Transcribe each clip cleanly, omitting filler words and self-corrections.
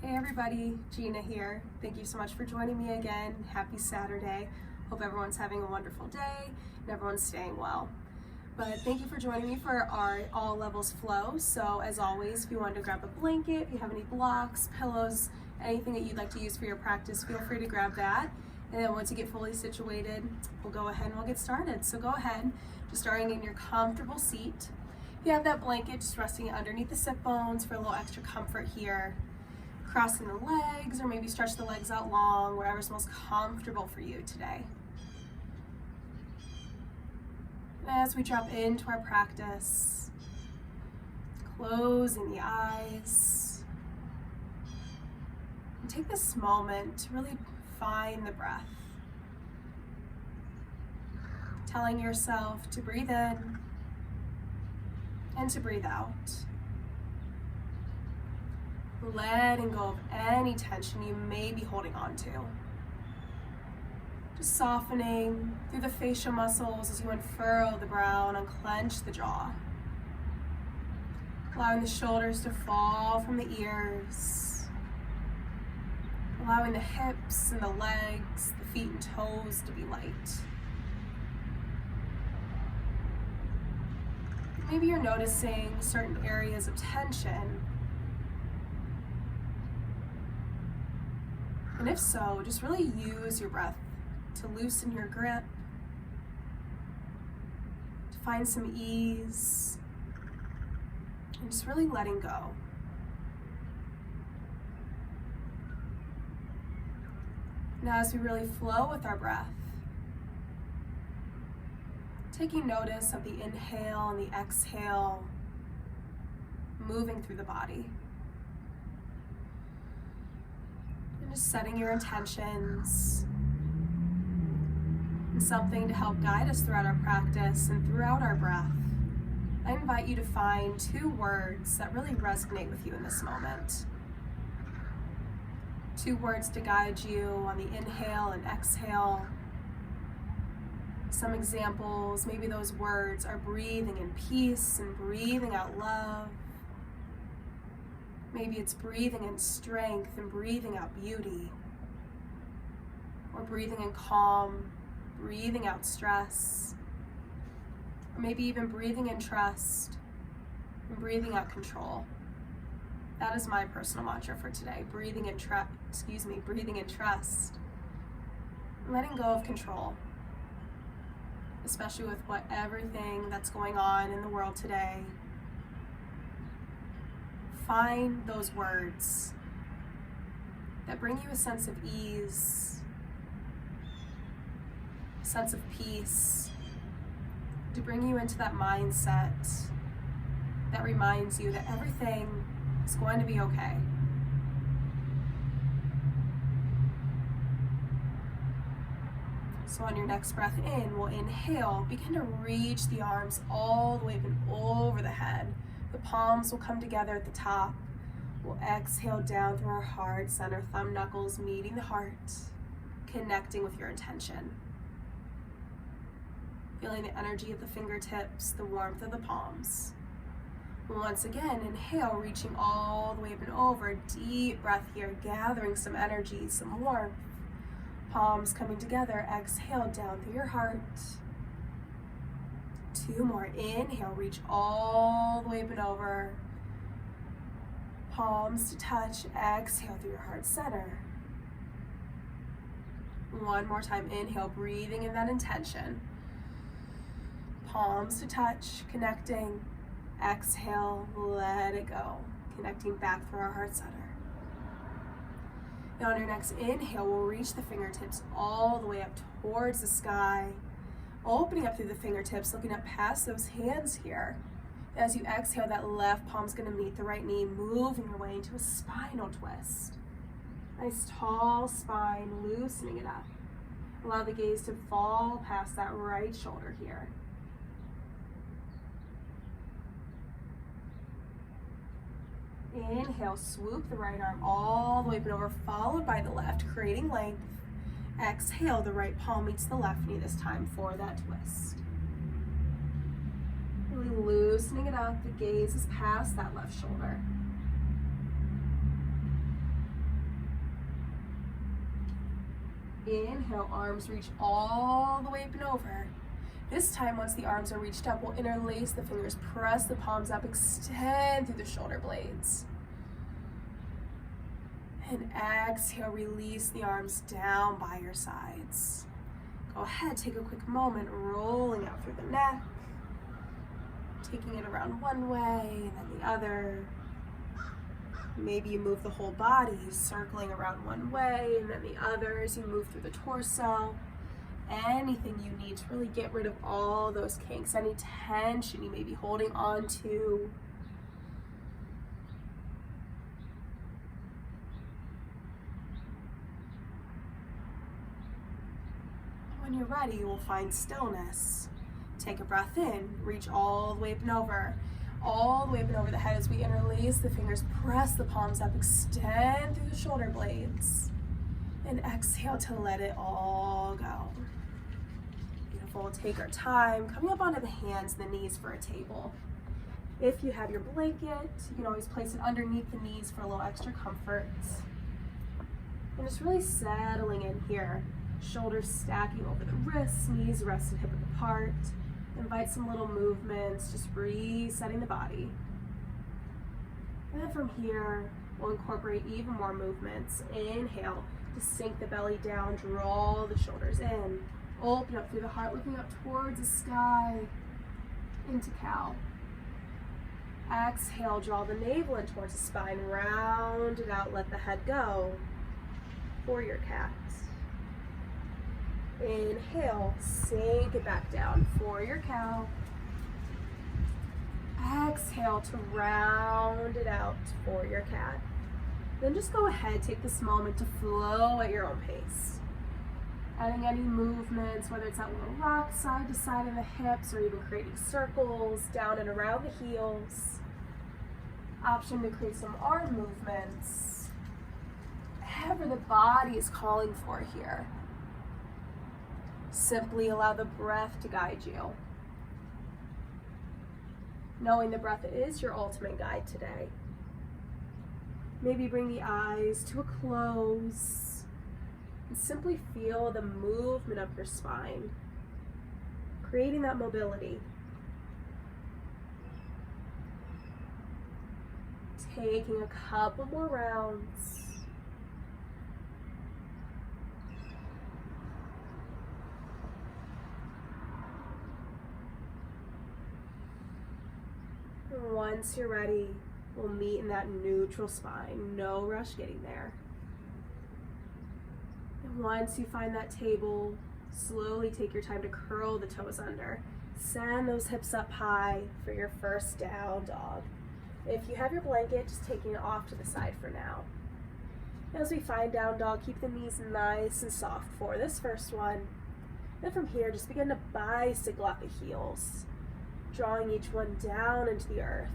Hey everybody, Gina here. Thank you so much for joining me again. Happy Saturday. Hope everyone's having a wonderful day and everyone's staying well. But thank you for joining me for our all levels flow. So as always, if you want to grab a blanket, if you have any blocks, pillows, anything that you'd like to use for your practice, feel free to grab that. And then once you get fully situated, we'll go ahead and we'll get started. So go ahead, just starting in your comfortable seat. If you have that blanket, just resting it underneath the sit bones for a little extra comfort here. Crossing the legs, or maybe stretch the legs out long, whatever's most comfortable for you today. As we drop into our practice, closing the eyes, and take this moment to really find the breath. Telling yourself to breathe in and to breathe out. Letting go of any tension you may be holding on to. Just softening through the facial muscles as you unfurl the brow and unclench the jaw. Allowing the shoulders to fall from the ears. Allowing the hips and the legs, the feet and toes to be light. Maybe you're noticing certain areas of tension. And if so, just really use your breath to loosen your grip, to find some ease, and just really letting go. Now as we really flow with our breath, taking notice of the inhale and the exhale moving through the body. And just setting your intentions and something to help guide us throughout our practice and throughout our breath. I invite you to find 2 words that really resonate with you in this moment. 2 words to guide you on the inhale and exhale. Some examples, maybe those words are breathing in peace and breathing out love. Maybe it's breathing in strength and breathing out beauty. Or breathing in calm, breathing out stress. Or maybe even breathing in trust and breathing out control. That is my personal mantra for today. Breathing in trust. Letting go of control. Especially with everything that's going on in the world today. Find those words that bring you a sense of ease, a sense of peace, to bring you into that mindset that reminds you that everything is going to be okay. So on your next breath in, we'll inhale, begin to reach the arms all the way over the head. The palms will come together at the top. We'll exhale down through our heart center, thumb knuckles meeting the heart, connecting with your intention. Feeling the energy of the fingertips, the warmth of the palms. Once again, inhale, reaching all the way up and over. Deep breath here, gathering some energy, some warmth. Palms coming together. Exhale down through your heart. 2 more. Inhale, reach all the way up and over. Palms to touch. Exhale through your heart center. 1 more time. Inhale, breathing in that intention. Palms to touch, connecting. Exhale, let it go. Connecting back through our heart center. Now on your next inhale, we'll reach the fingertips all the way up towards the sky. Opening up through the fingertips, looking up past those hands here. As you exhale, that left palm's gonna meet the right knee, moving your way into a spinal twist. Nice tall spine, loosening it up. Allow the gaze to fall past that right shoulder here. Inhale, swoop the right arm all the way up and over, followed by the left, creating length. Exhale, the right palm meets the left knee this time for that twist. Really loosening it up, the gaze is past that left shoulder. Inhale, arms reach all the way up and over. This time, once the arms are reached up, we'll interlace the fingers, press the palms up, extend through the shoulder blades. And exhale, release the arms down by your sides. Go ahead, take a quick moment, rolling out through the neck, taking it around one way and then the other. Maybe you move the whole body, circling around one way and then the other as you move through the torso. Anything you need to really get rid of all those kinks, any tension you may be holding on to. When you're ready, you will find stillness. Take a breath in, reach all the way up and over. All the way up and over the head as we interlace the fingers, press the palms up, extend through the shoulder blades, and exhale to let it all go. Beautiful, take our time, coming up onto the hands and the knees for a table. If you have your blanket, you can always place it underneath the knees for a little extra comfort. And just really settling in here. Shoulders stacking over the wrists, knees rested hip width apart. Invite some little movements, just resetting the body. And then from here, we'll incorporate even more movements. Inhale to sink the belly down, draw the shoulders in. Open up through the heart, looking up towards the sky, into cow. Exhale, draw the navel in towards the spine, round it out, let the head go. Warrior cat. Inhale, sink it back down, warrior cow. Exhale to round it out, warrior cat. Then just go ahead, take this moment to flow at your own pace. Adding any movements, whether it's that little rock side to side of the hips or even creating circles down and around the heels. Option to create some arm movements. Whatever the body is calling for here. Simply allow the breath to guide you. Knowing the breath is your ultimate guide today. Maybe bring the eyes to a close and simply feel the movement of your spine, creating that mobility. Taking a couple more rounds. Once you're ready, we'll meet in that neutral spine. No rush getting there. And once you find that table, slowly take your time to curl the toes under. Send those hips up high for your first down dog. If you have your blanket, just taking it off to the side for now. As we find down dog, keep the knees nice and soft for this first one. Then from here, just begin to bicycle at the heels, drawing each one down into the earth.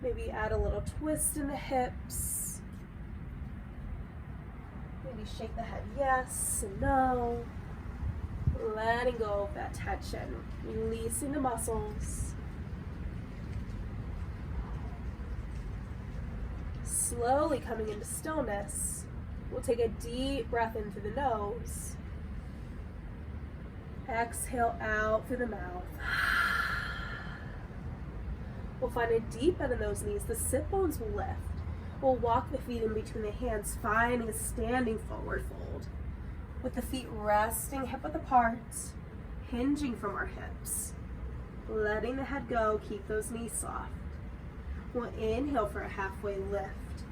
Maybe add a little twist in the hips. Maybe shake the head yes and no. Letting go of that tension, releasing the muscles. Slowly coming into stillness, we'll take a deep breath in through the nose. Exhale out through the mouth. We'll find a deep bend in those knees. The sit bones will lift. We'll walk the feet in between the hands, finding a standing forward fold. With the feet resting hip width apart, hinging from our hips. Letting the head go, keep those knees soft. We'll inhale for a halfway lift.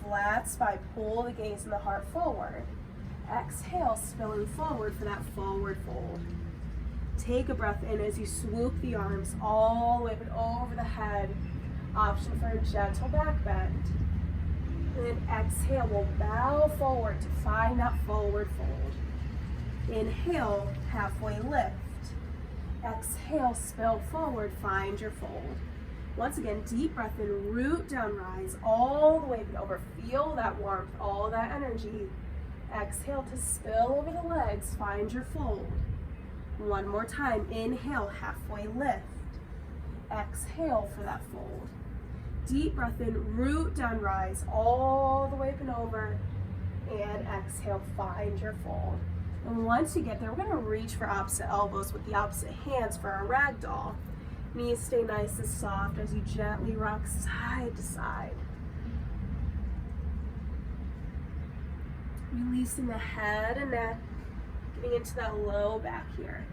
Flat spine, pull the gaze and the heart forward. Exhale, spilling forward for that forward fold. Take a breath in as you swoop the arms all the way up and over the head. Option for a gentle back bend. And then exhale, we'll bow forward to find that forward fold. Inhale, halfway lift. Exhale, spill forward, find your fold. Once again, deep breath in, root down, rise all the way up and over. Feel that warmth, all that energy. Exhale to spill over the legs, find your fold. One more time, inhale, halfway lift. Exhale for that fold. Deep breath in, root down, rise all the way up and over. And exhale, find your fold. And once you get there, we're gonna reach for opposite elbows with the opposite hands for our ragdoll. Knees stay nice and soft as you gently rock side to side. Releasing the head and neck, getting into that low back here.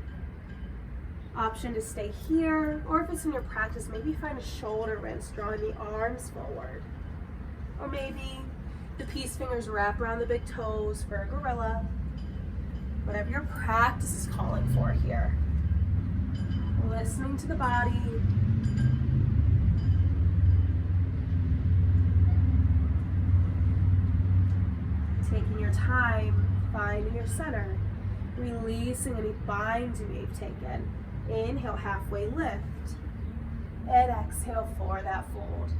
Option to stay here, or if it's in your practice, maybe find a shoulder rinse, drawing the arms forward. Or maybe the peace fingers wrap around the big toes for a gorilla. Whatever your practice is calling for here. Listening to the body. Taking your time, finding your center. Releasing any binds you may have taken. Inhale, halfway lift. And exhale for that fold.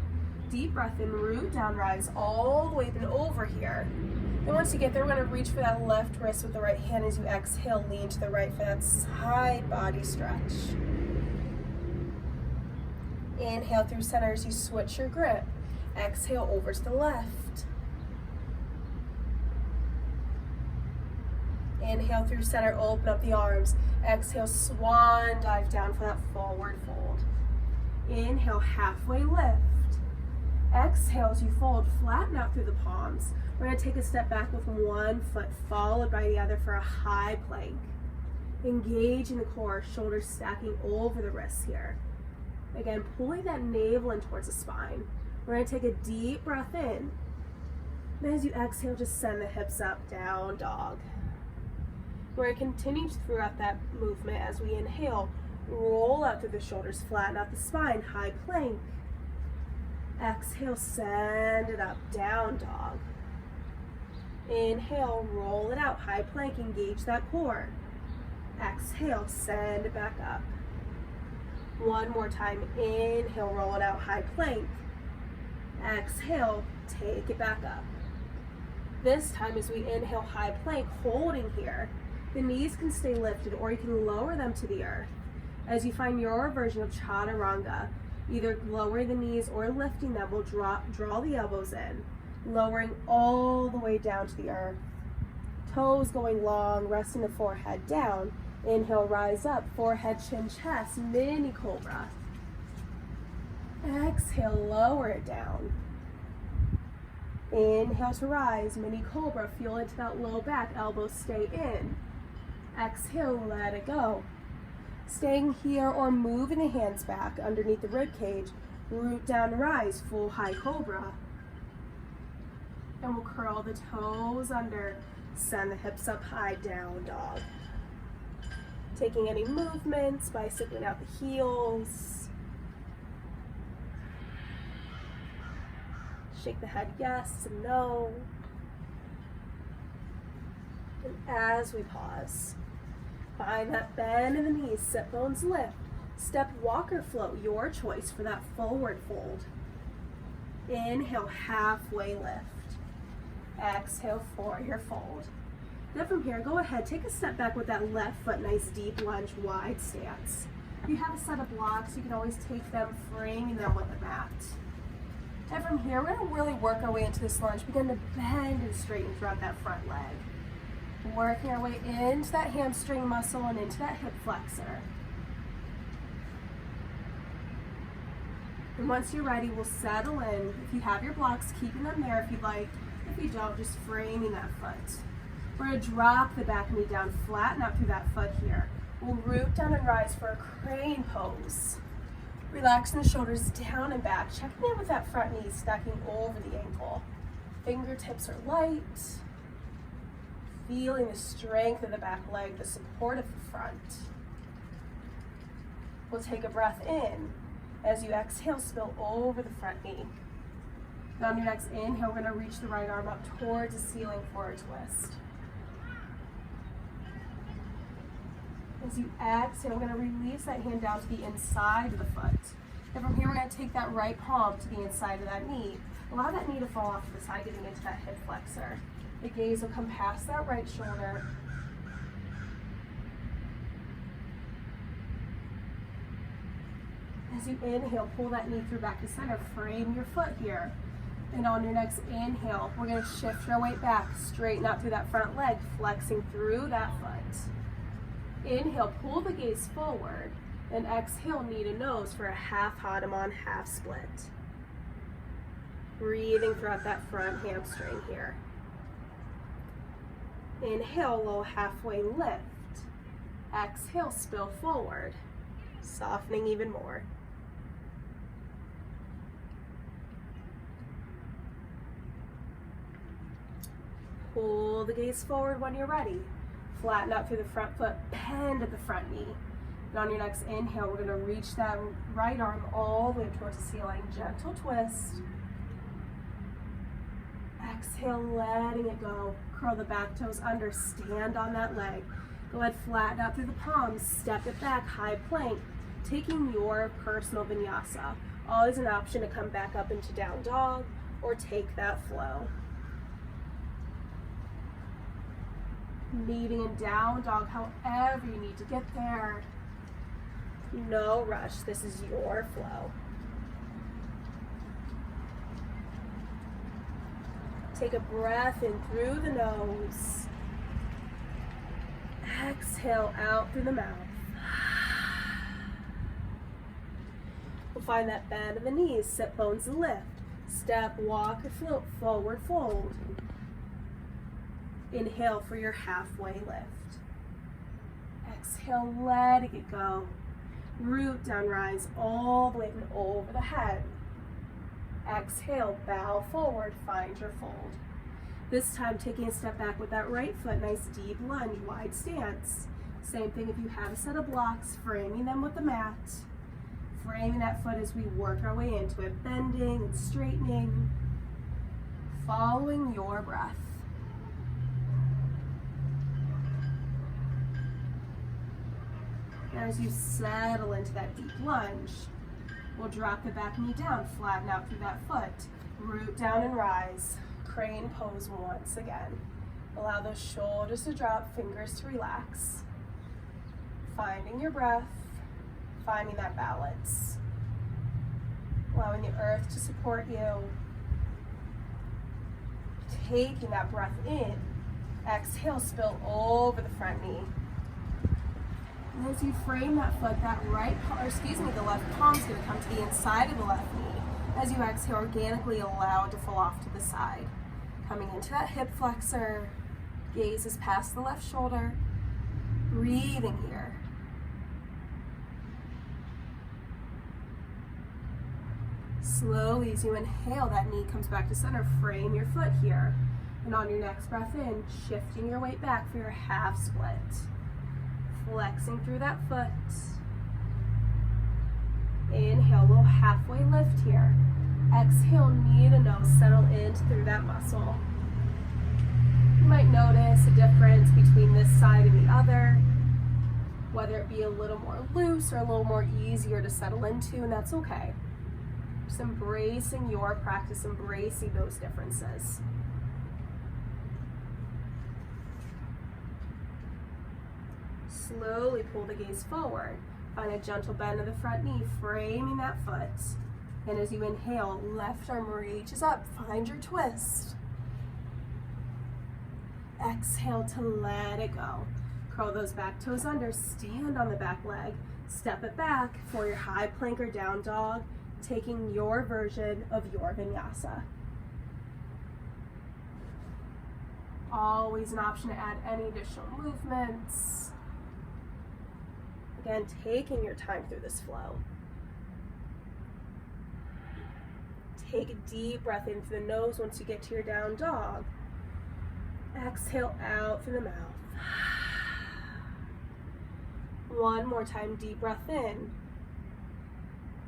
Deep breath in, root down, rise all the way up and over here. Then once you get there, we're going to reach for that left wrist with the right hand as you exhale, lean to the right for that side body stretch. Inhale through center as you switch your grip. Exhale over to the left. Inhale through center, open up the arms. Exhale, swan dive down for that forward fold. Inhale, halfway lift. Exhale as you fold, flatten out through the palms. We're going to take a step back with one foot followed by the other for a high plank. Engage in the core, shoulders stacking over the wrists here. Again, pulling that navel in towards the spine. We're going to take a deep breath in. And as you exhale, just send the hips up, down dog. We're going to continue throughout that movement as we inhale. Roll out through the shoulders, flatten out the spine, high plank. Exhale, send it up, down dog. Inhale, roll it out, high plank, engage that core. Exhale, send it back up. One more time, inhale, roll it out, high plank. Exhale, take it back up. This time as we inhale, high plank, holding here. The knees can stay lifted or you can lower them to the earth. As you find your version of chaturanga, either lowering the knees or lifting them will draw the elbows in, lowering all the way down to the earth. Toes going long, resting the forehead down. Inhale, rise up, forehead, chin, chest, mini cobra. Exhale, lower it down. Inhale to rise, mini cobra, feel into that low back, elbows stay in. Exhale, let it go. Staying here or moving the hands back underneath the rib cage, root down, rise, full high cobra. And we'll curl the toes under, send the hips up high, down dog. Taking any movements by cycling out the heels. Shake the head yes and no. And as we pause, find that bend in the knees, sit bones lift. Step walker float, your choice for that forward fold. Inhale, halfway lift. Exhale for your fold. Then from here, go ahead, take a step back with that left foot, nice deep lunge, wide stance. If you have a set of blocks, you can always take them, framing them with the mat. And from here, we're gonna really work our way into this lunge, begin to bend and straighten throughout that front leg. Working our way into that hamstring muscle and into that hip flexor. And once you're ready, we'll settle in. If you have your blocks, keeping them there if you'd like. If you don't, just framing that foot. We're going to drop the back knee down, flatten out through that foot here. We'll root down and rise for a crane pose. Relaxing the shoulders down and back. Checking in with that front knee, stacking over the ankle. Fingertips are light. Feeling the strength of the back leg, the support of the front. We'll take a breath in. As you exhale, spill over the front knee. On your next inhale, we're going to reach the right arm up towards the ceiling for a twist. As you exhale, we're going to release that hand down to the inside of the foot. And from here, we're going to take that right palm to the inside of that knee. Allow that knee to fall off to the side, getting into that hip flexor. The gaze will come past that right shoulder. As you inhale, pull that knee through back to center. Frame your foot here. And on your next inhale, we're going to shift our weight back. Straighten out through that front leg, flexing through that foot. Inhale, pull the gaze forward. And exhale, knee to nose for a half Hanuman, half split. Breathing throughout that front hamstring here. Inhale, low halfway lift. Exhale, spill forward. Softening even more. Pull the gaze forward when you're ready. Flatten out through the front foot, bend at the front knee. And on your next inhale, we're going to reach that right arm all the way towards the ceiling. Gentle twist. Exhale, letting it go. Curl the back toes under, stand on that leg. Go ahead, flatten out through the palms, step it back, high plank. Taking your personal vinyasa. Always an option to come back up into down dog or take that flow. Meeting in down dog, however you need to get there. No rush, this is your flow. Take a breath in through the nose. Exhale out through the mouth. We'll find that bend of the knees, sit bones lift. Step, walk, or float, forward fold. Inhale for your halfway lift. Exhale, letting it go. Root down, rise all the way and over the head. Exhale, bow forward, find your fold. This time, taking a step back with that right foot, nice deep lunge, wide stance. Same thing if you have a set of blocks, framing them with the mat. Framing that foot as we work our way into it, bending and straightening, following your breath. As you settle into that deep lunge, we'll drop the back knee down, flatten out through that foot, root down and rise, crane pose once again. Allow those shoulders to drop, fingers to relax. Finding your breath, finding that balance. Allowing the earth to support you. Taking that breath in, exhale, spill over the front knee. And as you frame that foot, the left palm's going to come to the inside of the left knee. As you exhale, organically allow it to fall off to the side. Coming into that hip flexor, gaze is past the left shoulder. Breathing here. Slowly, as you inhale, that knee comes back to center. Frame your foot here. And on your next breath in, shifting your weight back for your half split. Flexing through that foot. Inhale, little halfway lift here. Exhale, knee to nose, settle in through that muscle. You might notice a difference between this side and the other, whether it be a little more loose or a little more easier to settle into, and that's okay. Just embracing your practice, embracing those differences. Slowly pull the gaze forward. Find a gentle bend of the front knee, framing that foot. And as you inhale, left arm reaches up. Find your twist. Exhale to let it go. Curl those back toes under. Stand on the back leg. Step it back for your high plank or down dog, taking your version of your vinyasa. Always an option to add any additional movements. Again, taking your time through this flow. Take a deep breath in through the nose once you get to your down dog. Exhale out through the mouth. One more time, deep breath in.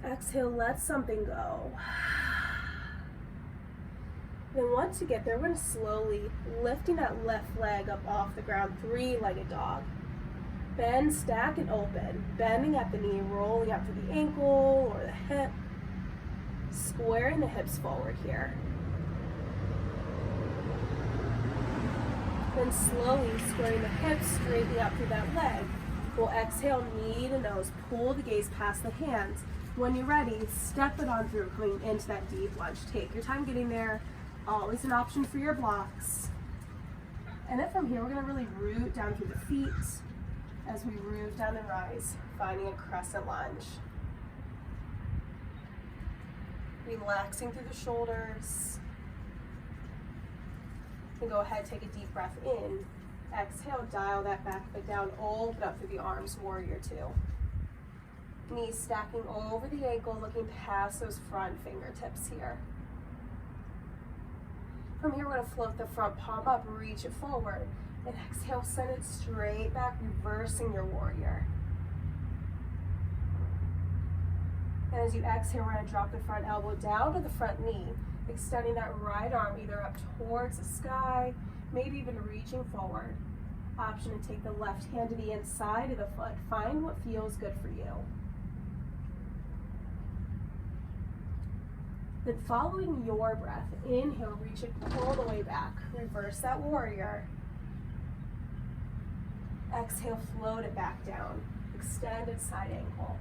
Exhale, let something go. Then once you get there, we're going to slowly lifting that left leg up off the ground, three-legged dog. Bend, stack, and open. Bending at the knee, rolling up to the ankle or the hip. Squaring the hips forward here. Then slowly squaring the hips, straightening up through that leg. We'll exhale, knee to nose. Pull the gaze past the hands. When you're ready, step it on through, coming into that deep lunge. Take your time getting there. Always an option for your blocks. And then from here, we're gonna really root down through the feet as we root down and rise, finding a crescent lunge. Relaxing through the shoulders. And go ahead, take a deep breath in. Exhale, dial that back foot down, open up through the arms, warrior two. Knees stacking over the ankle, looking past those front fingertips here. From here, we're gonna float the front palm up, reach it forward, and exhale, send it straight back, reversing your warrior. And as you exhale, we're gonna drop the front elbow down to the front knee, extending that right arm either up towards the sky, maybe even reaching forward. Option to take the left hand to the inside of the foot. Find what feels good for you. Then following your breath, inhale, reach it all the way back. Reverse that warrior. Exhale, float it back down. Extended side ankle.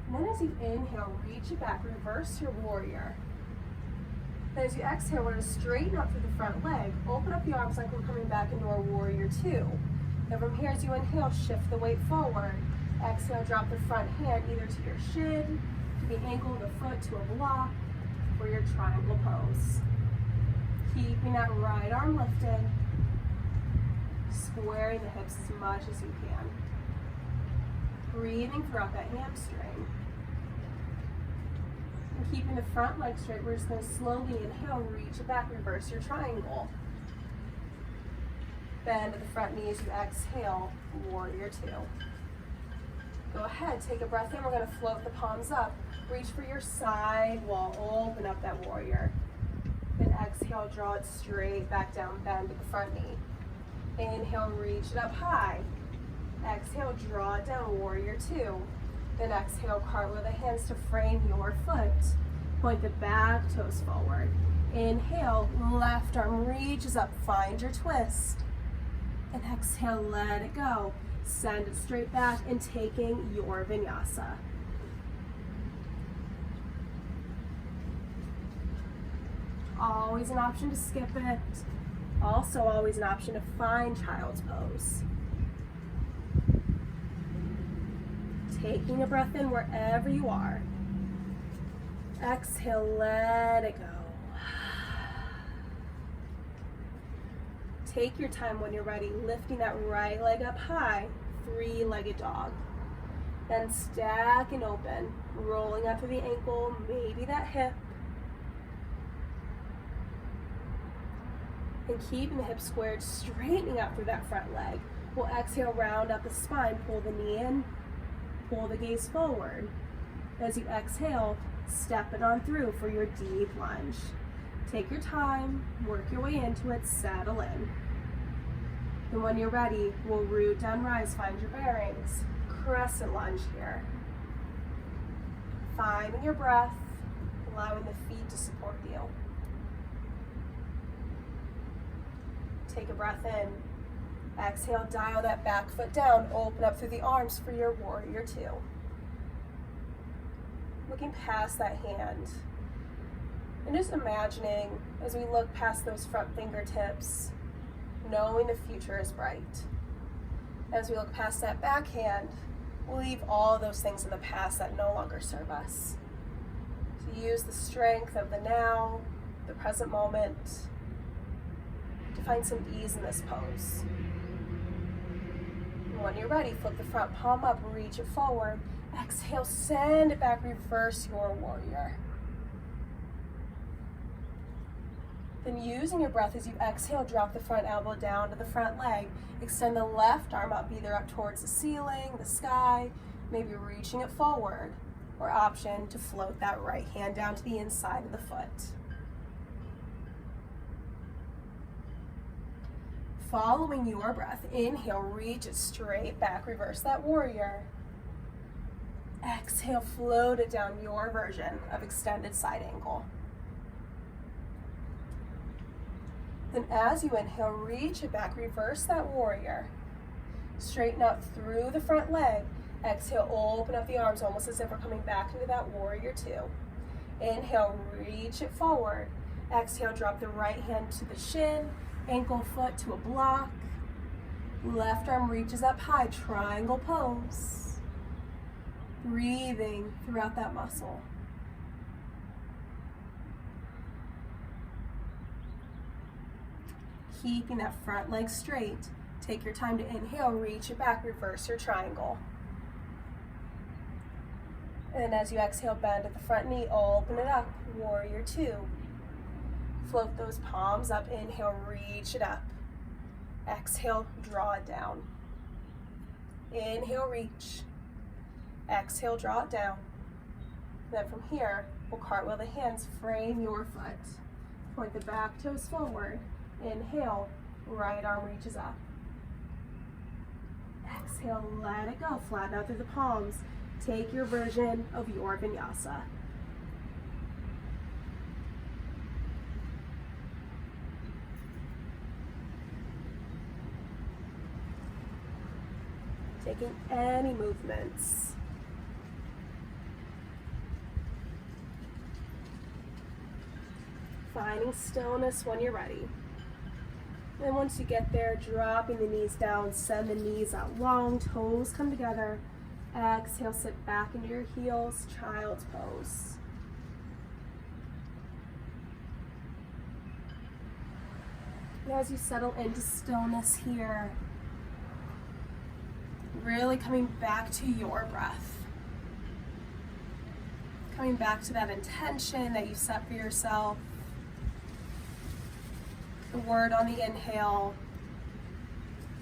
And then as you inhale, reach it back, reverse your warrior. Then as you exhale, we're going to straighten up through the front leg. Open up the arms like we're coming back into our warrior two. Then from here, as you inhale, shift the weight forward. Exhale, drop the front hand either to your shin, to the ankle of the foot, to a block, for your triangle pose. Keeping that right arm lifted, squaring the hips as much as you can. Breathing throughout that hamstring. And keeping the front leg straight, we're just going to slowly inhale, reach it back, reverse your triangle. Bend to the front knee as you exhale, warrior two. Go ahead, take a breath in. We're going to float the palms up. Reach for your side wall, open up that warrior. Then exhale, draw it straight back down, bend to the front knee. Inhale, reach it up high. Exhale, draw it down, warrior two. Then exhale, cartwheel the hands to frame your foot. Point the back toes forward. Inhale, left arm reaches up, find your twist. And exhale, let it go. Send it straight back and taking your vinyasa. Always an option to skip it. Also always an option to find child's pose. Taking a breath in wherever you are. Exhale, let it go. Take your time when you're ready, lifting that right leg up high, three-legged dog. Then stack and open, rolling up to the ankle, maybe that hip. And keeping the hips squared, straightening up through that front leg. We'll exhale, round up the spine, pull the knee in, pull the gaze forward. As you exhale, step it on through for your deep lunge. Take your time, work your way into it, settle in. And when you're ready, we'll root down, rise, find your bearings. Crescent lunge here. Finding your breath, allowing the feet to support you. Take a breath in. Exhale, dial that back foot down, open up through the arms for your warrior two. Looking past that hand. And just imagining, as we look past those front fingertips, knowing the future is bright. As we look past that backhand, we'll leave all those things in the past that no longer serve us. To use the strength of the now, the present moment, to find some ease in this pose. And when you're ready, flip the front palm up, reach it forward. Exhale, send it back, reverse your warrior. Then using your breath as you exhale, drop the front elbow down to the front leg. Extend the left arm up, either up towards the ceiling, the sky, maybe reaching it forward, or option to float that right hand down to the inside of the foot. Following your breath, inhale, reach it straight back, reverse that warrior. Exhale, float it down, your version of extended side angle. Then as you inhale, reach it back, reverse that warrior. Straighten up through the front leg. Exhale, open up the arms almost as if we're coming back into that warrior two. Inhale, reach it forward. Exhale, drop the right hand to the shin, ankle foot to a block. Left arm reaches up high, triangle pose. Breathing throughout that muscle. Keeping that front leg straight. Take your time to inhale, reach it back, reverse your triangle. And then as you exhale, bend at the front knee, open it up, warrior two. Float those palms up, inhale, reach it up. Exhale, draw it down. Inhale, reach. Exhale, draw it down. Then from here, we'll cartwheel the hands, frame your foot. Point the back toes forward. Inhale, right arm reaches up. Exhale, let it go. Flatten out through the palms. Take your version of your vinyasa. Taking any movements. Finding stillness when you're ready. And once you get there, dropping the knees down, send the knees out long, toes come together. Exhale, sit back into your heels, child's pose. And as you settle into stillness here, really coming back to your breath. Coming back to that intention that you set for yourself. The word on the inhale,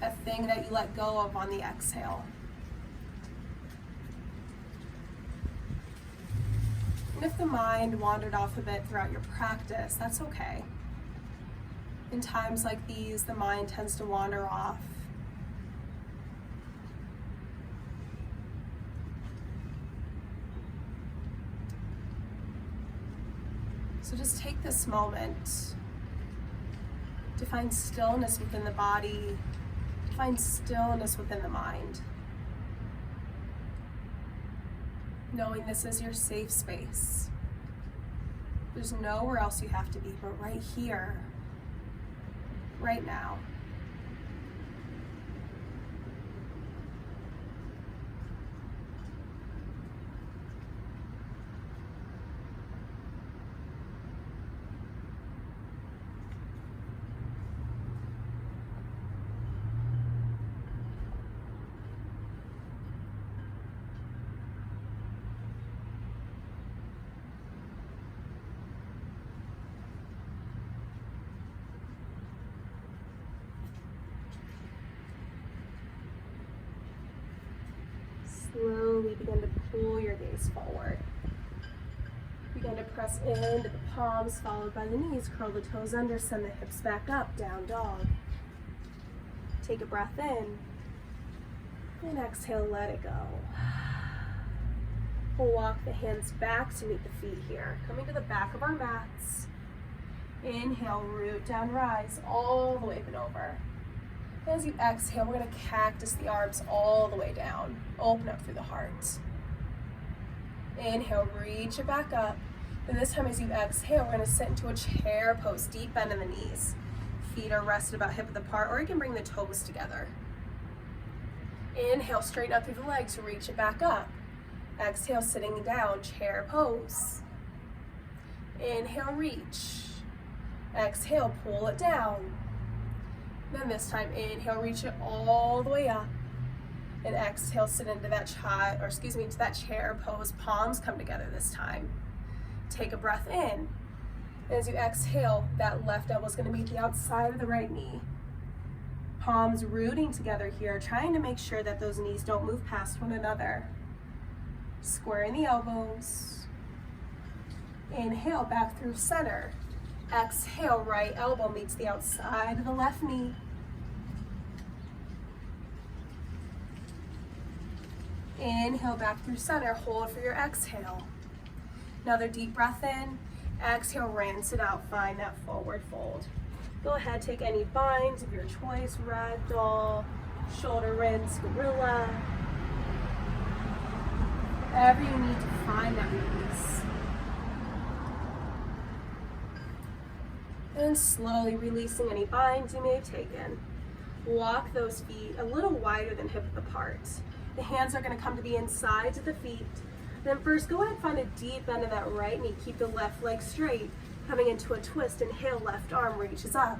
a thing that you let go of on the exhale. And if the mind wandered off a bit throughout your practice, that's okay. In times like these, the mind tends to wander off. So just take this moment to find stillness within the body, to find stillness within the mind. Knowing this is your safe space. There's nowhere else you have to be, but right here, right now. Slowly begin to pull your gaze forward. Begin to press into the palms, followed by the knees. Curl the toes under, send the hips back up, down dog. Take a breath in. And exhale, let it go. We'll walk the hands back to meet the feet here. Coming to the back of our mats. Inhale, root down, rise, all the way up and over. As you exhale, we're going to cactus the arms all the way down. Open up through the heart. Inhale, reach it back up. And this time as you exhale, we're going to sit into a chair pose, deep bend in the knees. Feet are rested about hip width apart, or you can bring the toes together. Inhale, straighten up through the legs, reach it back up. Exhale, sitting down, chair pose. Inhale, reach. Exhale, pull it down. Then this time, inhale, reach it all the way up. And exhale, sit into that into that chair pose. Palms come together this time. Take a breath in. As you exhale, that left elbow is going to meet the outside of the right knee. Palms rooting together here, trying to make sure that those knees don't move past one another. Squaring the elbows. Inhale, back through center. Exhale, right elbow meets the outside of the left knee. Inhale, back through center. Hold for your exhale. Another deep breath in. Exhale, rinse it out. Find that forward fold. Go ahead, take any binds of your choice. Ragdoll, shoulder rinse, gorilla. wherever you need to find that release. And slowly releasing any binds you may have taken. Walk those feet a little wider than hip width apart. The hands are going to come to the insides of the feet. Then first, go ahead and find a deep bend of that right knee. Keep the left leg straight. Coming into a twist, inhale, left arm reaches up.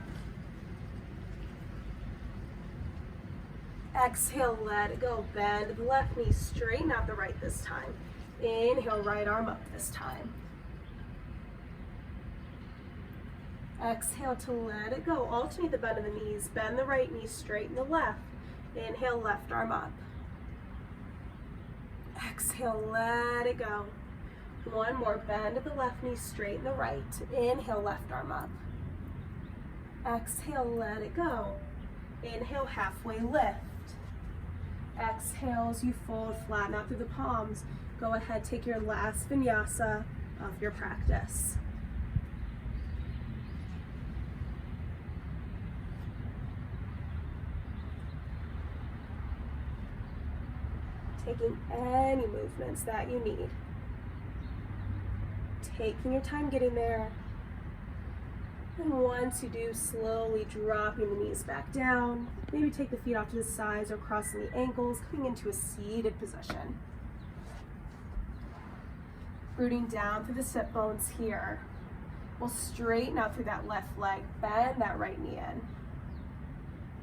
Exhale, let it go. Bend the left knee, straighten out the right this time. Inhale, right arm up this time. Exhale to let it go. Alternate the bend of the knees. Bend the right knee, straighten the left. Inhale, left arm up. Exhale, let it go. One more, bend of the left knee, straighten the right. Inhale, left arm up. Exhale, let it go. Inhale, halfway lift. Exhale as you fold, flatten out through the palms. Go ahead, take your last vinyasa of your practice. Taking any movements that you need. Taking your time getting there. And once you do, slowly dropping the knees back down. Maybe take the feet off to the sides or crossing the ankles, coming into a seated position. Rooting down through the sit bones here. We'll straighten out through that left leg, bend that right knee in.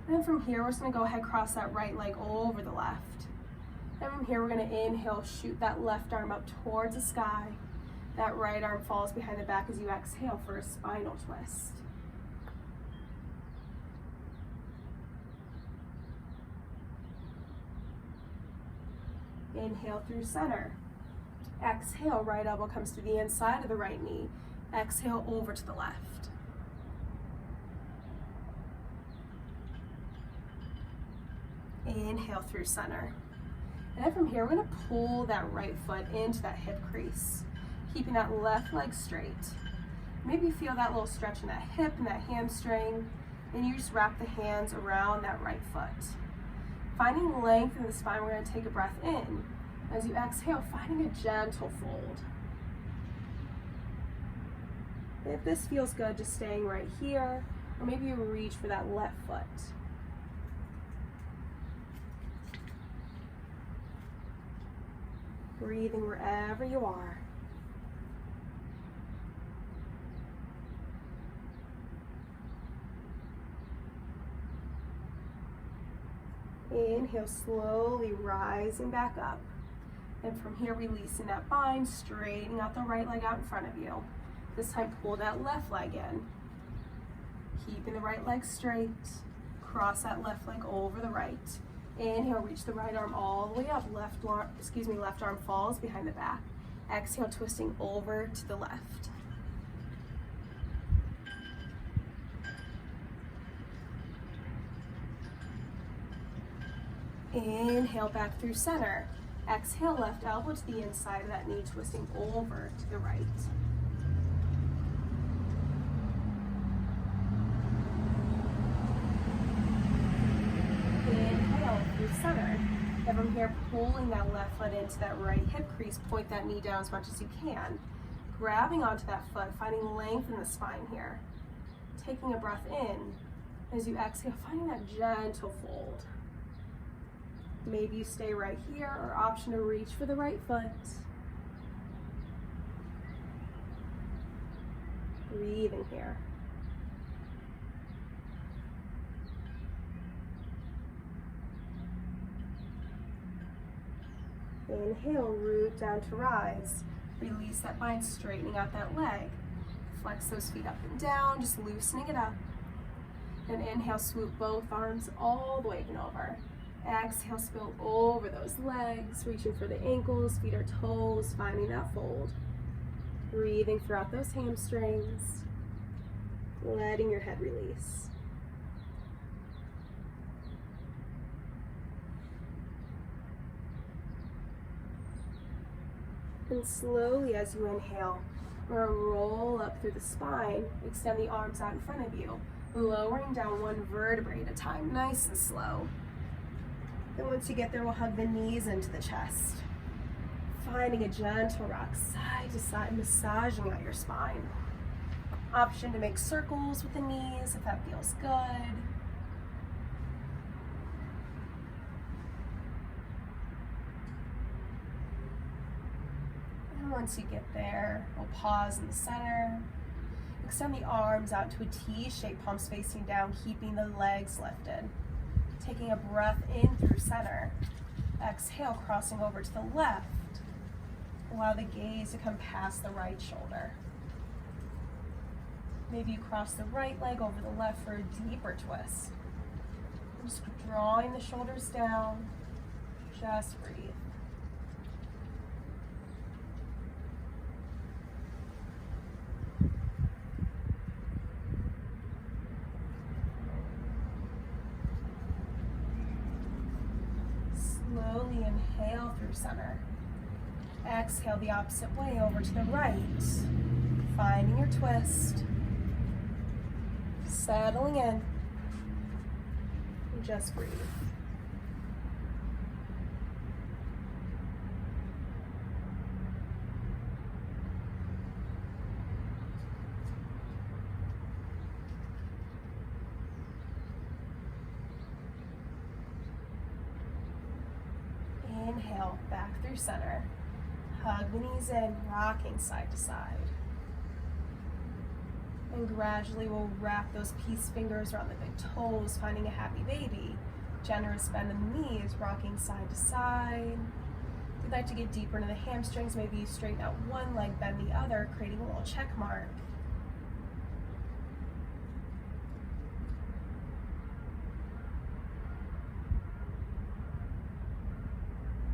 And then from here, we're just gonna go ahead, cross that right leg over the left. And from here, we're gonna inhale, shoot that left arm up towards the sky. That right arm falls behind the back as you exhale for a spinal twist. Inhale through center. Exhale, right elbow comes to the inside of the right knee. Exhale over to the left. Inhale through center. And then from here, we're gonna pull that right foot into that hip crease, keeping that left leg straight. Maybe feel that little stretch in that hip and that hamstring, and you just wrap the hands around that right foot. Finding length in the spine, we're gonna take a breath in. As you exhale, finding a gentle fold. If this feels good, just staying right here, or maybe you reach for that left foot. Breathing wherever you are. Inhale, slowly rising back up. And from here, releasing that bind, straightening out the right leg out in front of you. This time, pull that left leg in. Keeping the right leg straight. Cross that left leg over the right. Inhale, reach the right arm all the way up. Left arm falls behind the back. Exhale, twisting over to the left. Inhale, back through center. Exhale, left elbow to the inside of that knee, twisting over to the right. Inhale through center. And from here, pulling that left foot into that right hip crease, point that knee down as much as you can. Grabbing onto that foot, finding length in the spine here. Taking a breath in. As you exhale, finding that gentle fold. Maybe you stay right here, or option to reach for the right foot. Breathing here. Inhale, root down to rise. Release that bind, straightening out that leg. Flex those feet up and down, just loosening it up. And inhale, swoop both arms all the way and over. Exhale, spill over those legs, reaching for the ankles, feet or toes, finding that fold. Breathing throughout those hamstrings, letting your head release. And slowly as you inhale, we're gonna roll up through the spine, extend the arms out in front of you, lowering down one vertebrae at a time, nice and slow. Then once you get there, we'll hug the knees into the chest. Finding a gentle rock side to side, massaging out your spine. Option to make circles with the knees if that feels good. And once you get there, we'll pause in the center. Extend the arms out to a T shape, palms facing down, keeping the legs lifted. Taking a breath in through center. Exhale, crossing over to the left. Allow the gaze to come past the right shoulder. Maybe you cross the right leg over the left for a deeper twist. Just drawing the shoulders down. Just breathe. Slowly inhale through center. Exhale the opposite way over to the right. Finding your twist. Settling in. And just breathe. Inhale, back through center. Hug the knees in, rocking side to side. And gradually we'll wrap those peace fingers around the big toes, finding a happy baby. Generous bend in the knees, rocking side to side. If you'd like to get deeper into the hamstrings, maybe you straighten out one leg, bend the other, creating a little check mark.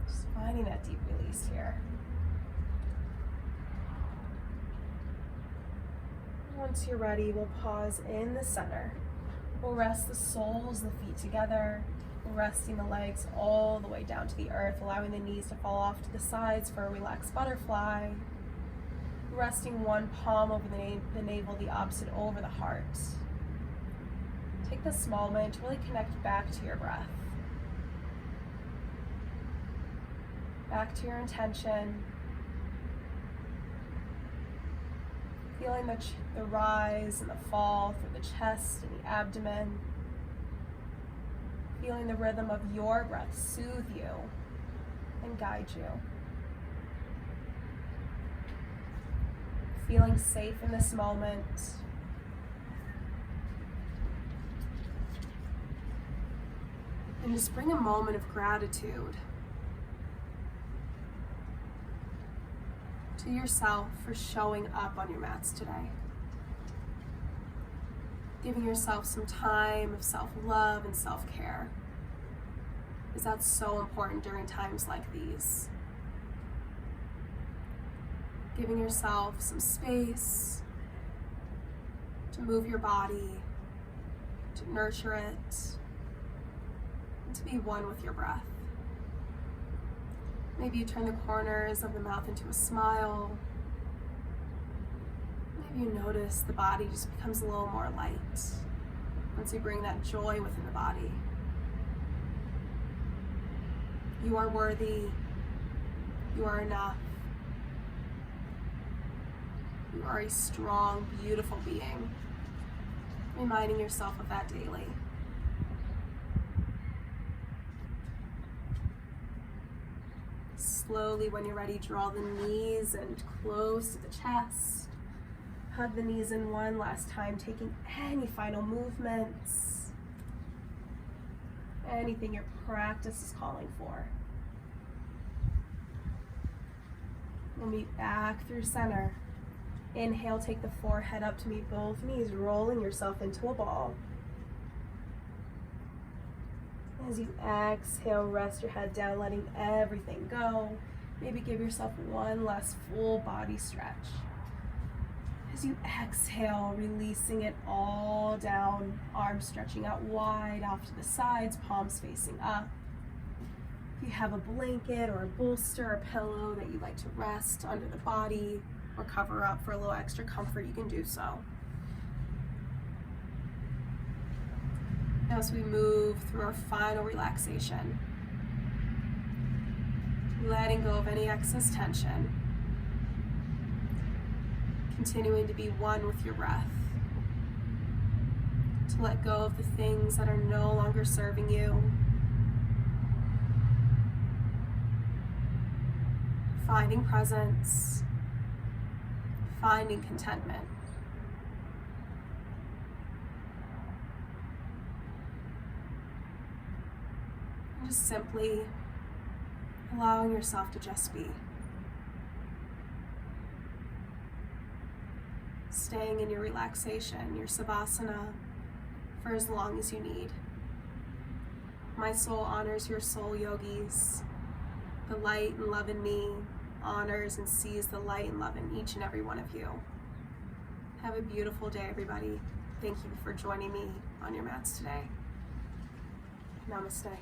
Just finding that deep release here. Once you're ready, we'll pause in the center. We'll rest the soles of the feet together, resting the legs all the way down to the earth, allowing the knees to fall off to the sides for a relaxed butterfly. Resting one palm over the navel, the opposite over the heart. Take this moment to really connect back to your breath. Back to your intention. Feeling the rise and the fall through the chest and the abdomen. Feeling the rhythm of your breath soothe you and guide you. Feeling safe in this moment. And just bring a moment of gratitude to yourself for showing up on your mats today. Giving yourself some time of self-love and self-care, because that's so important during times like these. Giving yourself some space to move your body, to nurture it, and to be one with your breath. Maybe you turn the corners of the mouth into a smile. Maybe you notice the body just becomes a little more light once you bring that joy within the body. You are worthy. You are enough. You are a strong, beautiful being. Reminding yourself of that daily. Slowly, when you're ready, draw the knees and close to the chest. Hug the knees in one last time, taking any final movements. Anything your practice is calling for. And meet back through center. Inhale, take the forehead up to meet both knees, rolling yourself into a ball. As you exhale, rest your head down, letting everything go. Maybe give yourself one last full body stretch. As you exhale, releasing it all down, arms stretching out wide off to the sides, palms facing up. If you have a blanket or a bolster or pillow that you'd like to rest under the body or cover up for a little extra comfort, you can do so. As we move through our final relaxation, letting go of any excess tension, continuing to be one with your breath, to let go of the things that are no longer serving you, finding presence, finding contentment. And just simply allowing yourself to just be. Staying in your relaxation, your savasana, for as long as you need. My soul honors your soul, yogis. The light and love in me honors and sees the light and love in each and every one of you. Have a beautiful day, everybody. Thank you for joining me on your mats today. Namaste.